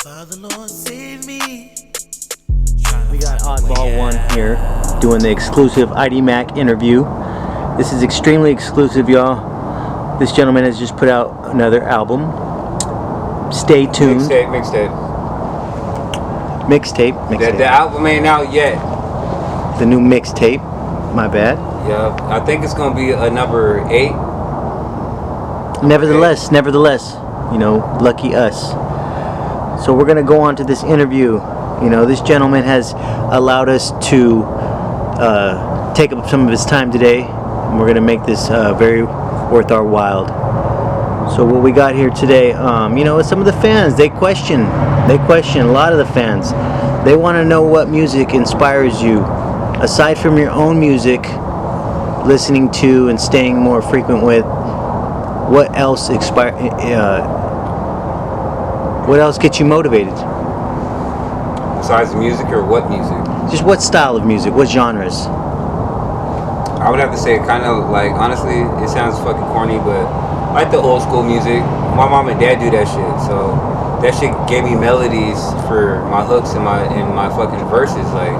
Father Lord, save me. We got Oddball One here doing the exclusive ID Mac interview. This is extremely exclusive, y'all. This gentleman has just put out another album. Stay tuned. Mixtape. The album ain't out yet. The new mixtape. My bad. Yeah, I think it's gonna be a number 8. Nevertheless, you know, lucky us. So we're gonna go on to this interview. You know, this gentleman has allowed us to take up some of his time today, and we're gonna make this very worth our while. So what we got here today, you know, some of the fans, they question a lot of the fans. They want to know what music inspires you, aside from your own music, listening to and staying more frequent with. What else what else gets you motivated? Besides music, or what music? Just what style of music? What genres? I would have to say kind of like, honestly, it sounds fucking corny, but I like the old school music. My mom and dad do that shit, so that shit gave me melodies for my hooks and my fucking verses. Like,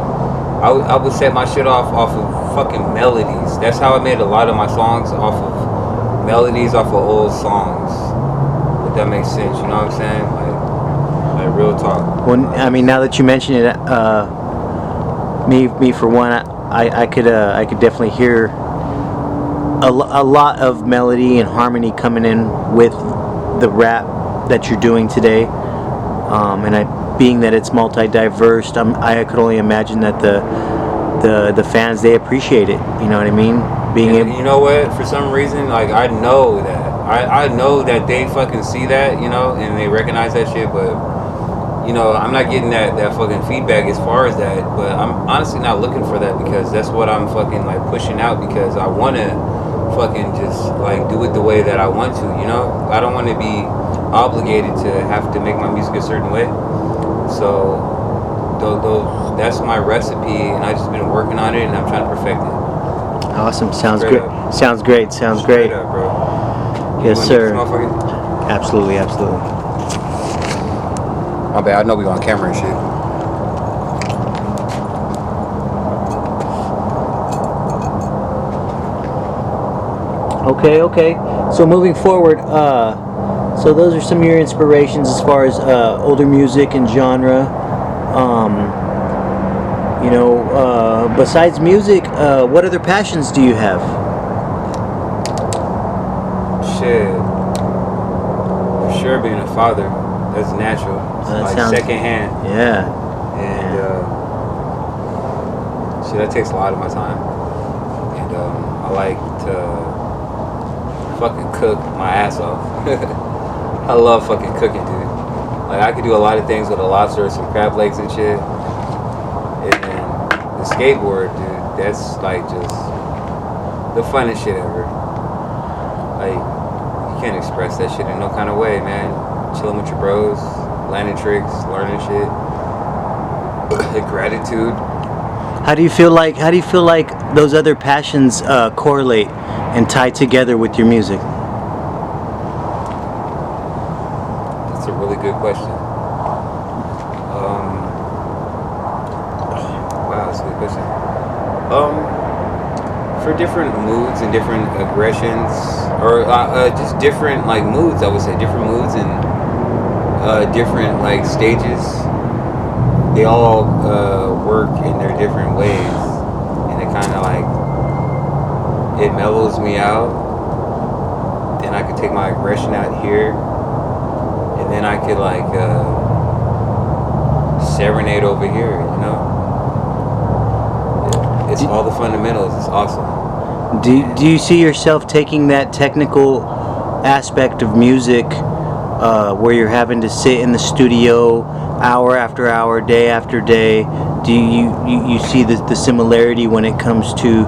I would set my shit off of fucking melodies. That's how I made a lot of my songs, off of melodies, off of old songs. If that makes sense, you know what I'm saying? Like real talk. Well, I mean, now that you mention it, me for one, I could definitely hear a lot of melody and harmony coming in with the rap that you're doing today, and being that it's multi-diverse, I could only imagine that the fans, they appreciate it. You know what I mean? You know what? For some reason, like, I know that they fucking see that, you know, and they recognize that shit, but you know, I'm not getting that fucking feedback as far as that. But I'm honestly not looking for that, because that's what I'm fucking like pushing out, because I want to fucking just like do it the way that I want to, you know? I don't want to be obligated to have to make my music a certain way. So that's my recipe, and I've just been working on it, and I'm trying to perfect it. Awesome. Sounds great. Sounds great. Straight up, bro. Yes, sir. Absolutely. My bad, I know we on camera and shit. Okay. So moving forward, so those are some of your inspirations as far as older music and genre. You know, besides music, what other passions do you have? Shit. For sure, being a father. That's natural. Like secondhand. Yeah. And shit, that takes a lot of my time. And I like to fucking cook my ass off. I love fucking cooking, dude. Like, I could do a lot of things with a lobster or some crab legs and shit. And then the skateboard, dude, that's like just the funnest shit ever. Like, you can't express that shit in no kind of way, man. Chilling with your bros, landing tricks, learning shit. Gratitude. How do you feel like those other passions correlate and tie together with your music? That's a really good question. Wow, that's a good question. For different moods and different aggressions, or just different like moods, I would say different moods and different like stages, they all work in their different ways, and it kind of like, it mellows me out, and I could take my aggression out here, and then I could like serenade over here, you know. It's all the fundamentals. It's awesome. Do you see yourself taking that technical aspect of music, where you're having to sit in the studio hour after hour, day after day? Do you see the similarity when it comes to,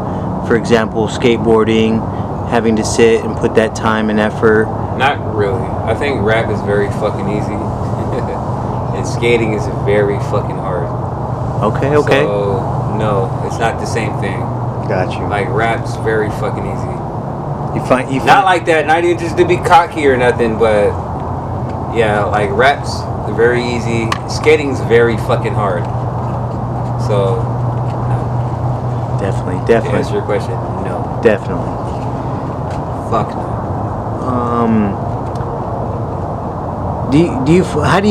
for example, skateboarding, having to sit and put that time and effort? Not really. I think rap is very fucking easy, and skating is very fucking hard. Okay. So no, it's not the same thing. Got you. Like, rap's very fucking easy. You find not like that. Not even just to be cocky or nothing, but yeah, like rap's very easy. Skating's very fucking hard. So, Definitely, to definitely, answer your question, no. definitely. Fuck no. How do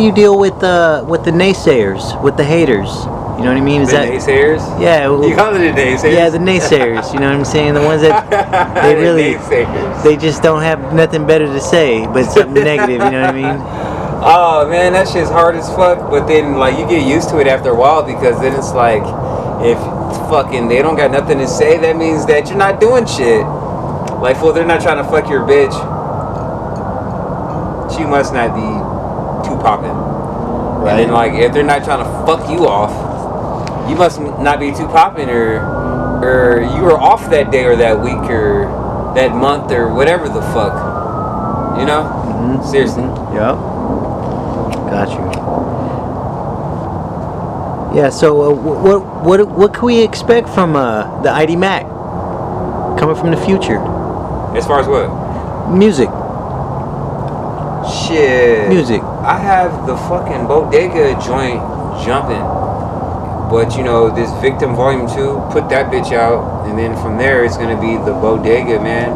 you deal with the naysayers, with the haters? You know what I mean? Is The that naysayers? yeah? You call it the naysayers? Yeah, the naysayers. You know what I'm saying? The ones that they The really naysayers. they just don't have nothing better to say, but something negative. You know what I mean? Oh man, that shit's hard as fuck. But then like you get used to it after a while because then it's like if fucking they don't got nothing to say, that means that you're not doing shit. Like, fool, they're not trying to fuck your bitch. She must not be too poppin'. Right. And then like if they're not trying to fuck you off, you must not be too poppin', or you were off that day or that week or that month or whatever the fuck. You know? Mm-hmm. Seriously. Yep. Got you. Yeah. So, what can we expect from the ID Mac coming from the future? As far as what? Music. Shit. Music. I have the fucking Bodega joint jumping. But you know, this Victim Volume 2, put that bitch out, and then from there it's gonna be the Bodega, man.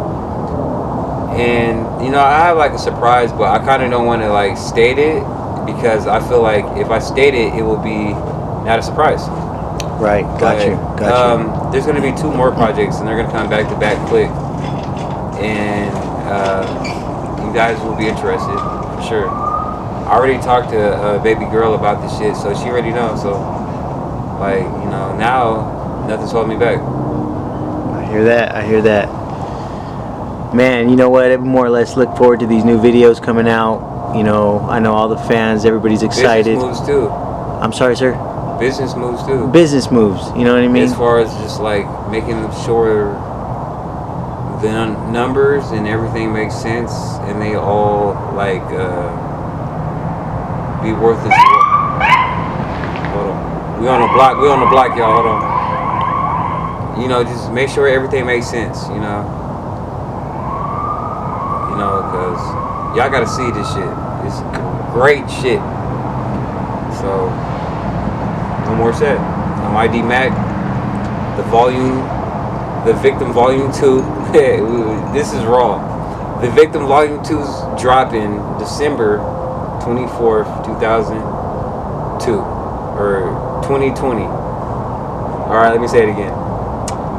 And you know, I have like a surprise, but I kinda don't wanna like state it because I feel like if I state it, it will be not a surprise. Right. Got you. There's gonna be 2 more projects and they're gonna come back to back quick. And you guys will be interested for sure. I already talked to a baby girl about this shit, so she already knows. So, like, you know, now nothing's holding me back. I hear that. Man, you know what? I more or less look forward to these new videos coming out. You know, I know all the fans, everybody's excited. Business moves too. I'm sorry, sir? Business moves too. Business moves, you know what I mean? As far as just like making sure the numbers and everything makes sense and they all like be worth it. Hold on. We on the block, y'all. Hold on. You know, just make sure everything makes sense, you know. You know, because y'all gotta see this shit. It's great shit. So, no more said. I'm ID Mac, the Victim Volume 2. This is raw. The Victim Volume 2's dropping December 24th, 2002. Or 2020. Alright, let me say it again.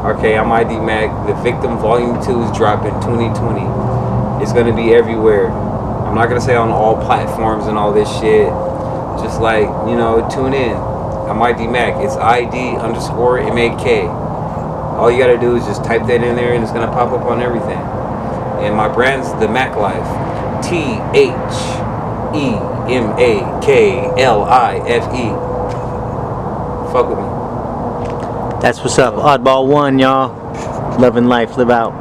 Okay, I'm ID Mac. The Victim Volume 2 is dropping 2020. It's gonna be everywhere. I'm not gonna say on all platforms and all this shit. Just like, you know, tune in. I'm ID Mac. It's ID_MAK. All you gotta do is just type that in there and it's gonna pop up on everything. And my brand's The Mac Life. THEMAKLIFE. Fuck with me. That's what's up. Oddball 1, y'all. Love and life, live out.